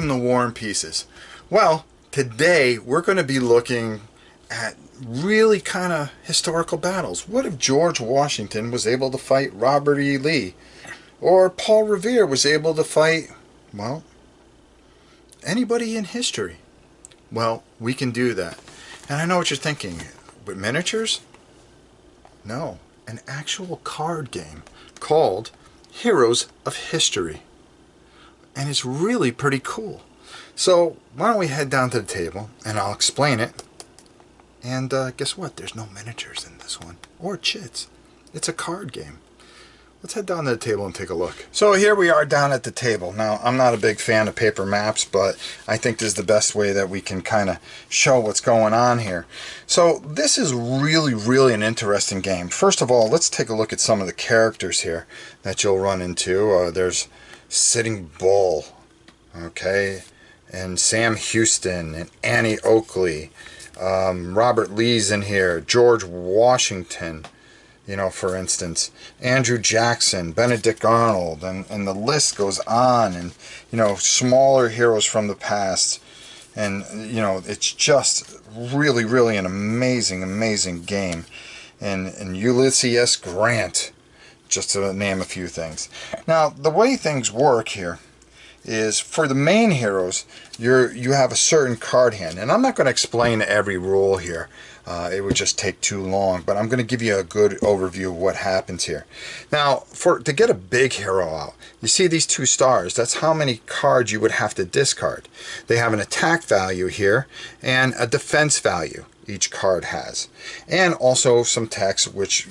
welcome to War and Pieces. Well, today we're going to be looking at really kind of historical battles. What if George Washington was able to fight Robert E. Lee? Or Paul Revere was able to fight, well, anybody in history? Well, we can do that. And I know what you're thinking, with miniatures? No, an actual card game called Heroes of History. And it's really pretty cool. So why don't we head down to the table and I'll explain it. And guess what? There's no miniatures in this one. Or chits. It's a card game. Let's head down to the table and take a look. So here we are down at the table. Now, I'm not a big fan of paper maps, but I think this is the best way that we can kind of show what's going on here. So this is really an interesting game. First of all, let's take a look at some of the characters here that you'll run into. There's Sitting Bull, okay, and Sam Houston, and Annie Oakley. Robert Lee's in here, George Washington, you know, for instance, Andrew Jackson, Benedict Arnold, and the list goes on, and, you know, smaller heroes from the past. And, you know, it's just really an amazing game. And Ulysses S. Grant, just to name a few things. Now, the way things work here is, for the main heroes, you have a certain card hand, and I'm not going to explain every rule here. It would just take too long, but I'm going to give you a good overview of what happens here. Now, to get a big hero out, you see these 2 stars. That's how many cards you would have to discard. They have an attack value here and a defense value each card has, and also some text which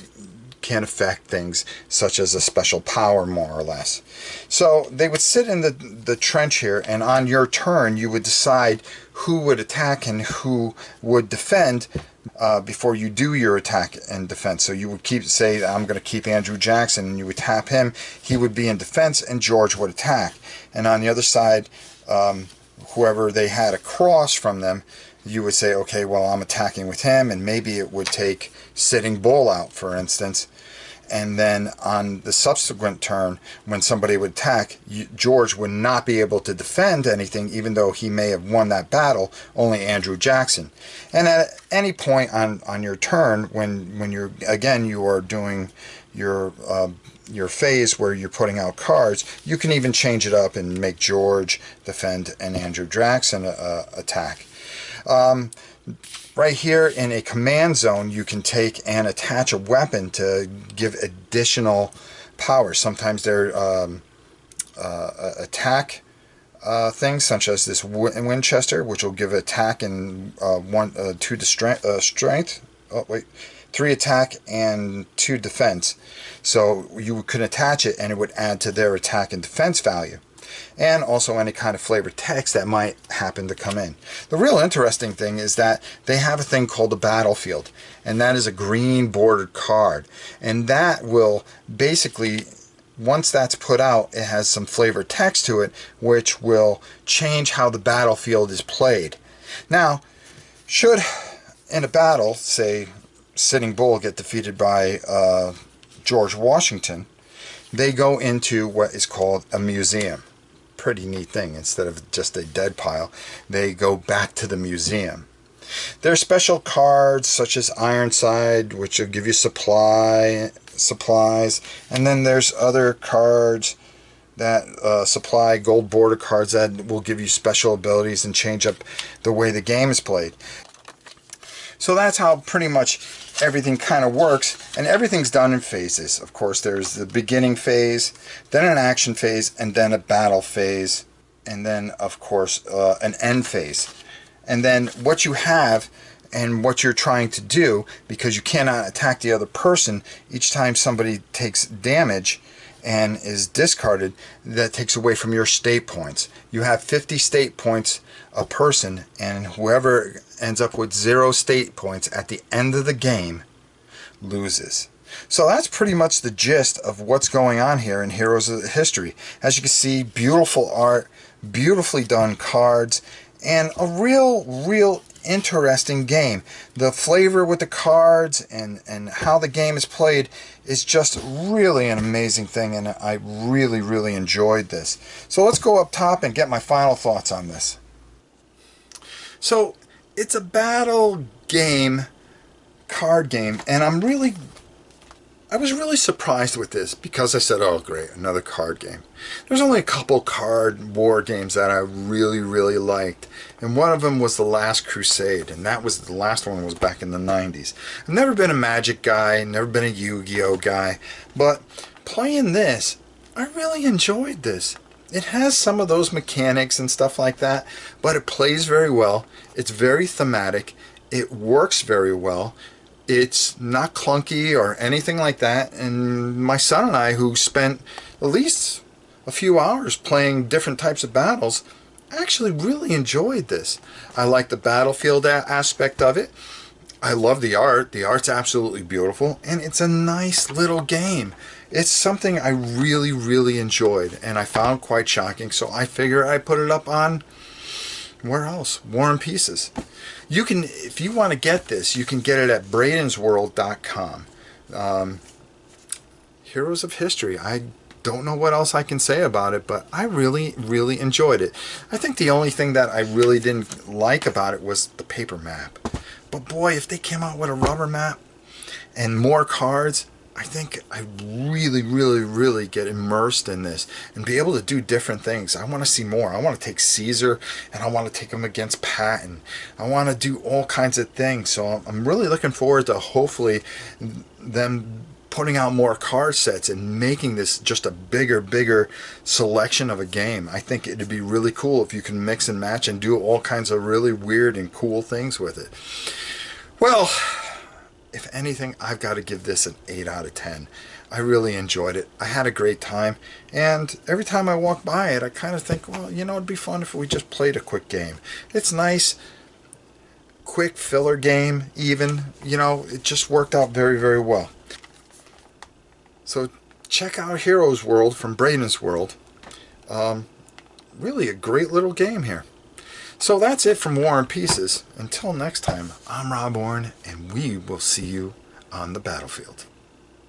can affect things such as a special power, more or less. So they would sit in the trench here, and on your turn you would decide who would attack and who would defend before you do your attack and defense. So you would say, I'm going to keep Andrew Jackson, and you would tap him. He would be in defense and George would attack. And on the other side, whoever they had across from them, you would say, okay, well, I'm attacking with him, and maybe it would take Sitting Bull out, for instance. And then on the subsequent turn, when somebody would attack, George would not be able to defend anything, even though he may have won that battle, only Andrew Jackson. And at any point on your turn, when you are doing your phase where you're putting out cards, you can even change it up and make George defend and Andrew Jackson attack. Right here in a command zone, you can take and attach a weapon to give additional power. Sometimes they're attack things, such as this Winchester, which will give attack and 2 strength. Oh wait, 3 attack and 2 defense. So you could attach it, and it would add to their attack and defense value. And also any kind of flavored text that might happen to come in. The real interesting thing is that they have a thing called the battlefield, and that is a green bordered card, and that will basically, once that's put out, it has some flavored text to it which will change how the battlefield is played. Now, should in a battle, say Sitting Bull get defeated by George Washington, they go into what is called a museum. Pretty neat thing. Instead of just a dead pile, they go back to the museum. There are special cards such as Ironside, which will give you supplies, and then there's other cards that supply gold border cards that will give you special abilities and change up the way the game is played. So that's how pretty much everything kind of works, and everything's done in phases. Of course, there's the beginning phase, then an action phase, and then a battle phase, and then, of course, an end phase. And then what you have and what you're trying to do, because you cannot attack the other person, each time somebody takes damage and is discarded, that takes away from your state points. You have 50 state points a person, and whoever ends up with 0 state points at the end of the game loses. So that's pretty much the gist of what's going on here in Heroes of History. As you can see, beautiful art, beautifully done cards, and a real interesting game. The flavor with the cards and how the game is played is just really an amazing thing, and I really, really enjoyed this. So let's go up top and get my final thoughts on this. So it's a battle game, card game, and I was really surprised with this because I said, oh great, another card game. There's only a couple card war games that I really, really liked, and one of them was The Last Crusade, and that was the last one was back in the 90s. I've never been a Magic guy, never been a Yu-Gi-Oh guy, but playing this, I really enjoyed this. It has some of those mechanics and stuff like that, but it plays very well. It's very thematic. It works very well. It's not clunky or anything like that. And my son and I, who spent at least a few hours playing different types of battles, actually really enjoyed this. I like the battlefield aspect of it. I love the art. The art's absolutely beautiful, and it's a nice little game. It's something I really, really enjoyed, and I found quite shocking, so I figure I put it up on, where else? War and Pieces. You can, if you want to get this, you can get it at bradensworld.com. Heroes of History. I don't know what else I can say about it, but I really, really enjoyed it. I think the only thing that I really didn't like about it was the paper map. But boy, if they came out with a rubber map and more cards, I think I really, really, really get immersed in this and be able to do different things. I want to see more. I want to take Caesar and I want to take him against Patton. I want to do all kinds of things. So I'm really looking forward to hopefully them putting out more card sets and making this just a bigger selection of a game. I think it'd be really cool if you can mix and match and do all kinds of really weird and cool things with it. Well, if anything, I've got to give this an 8 out of 10. I really enjoyed it. I had a great time, and every time I walk by it, I kind of think, well, you know, it'd be fun if we just played a quick game. It's nice, quick filler game even. You know, it just worked out very, very well. So check out Heroes World from Braden's World. Really a great little game here. So that's it from War and Pieces. Until next time, I'm Rob Orne, and we will see you on the battlefield.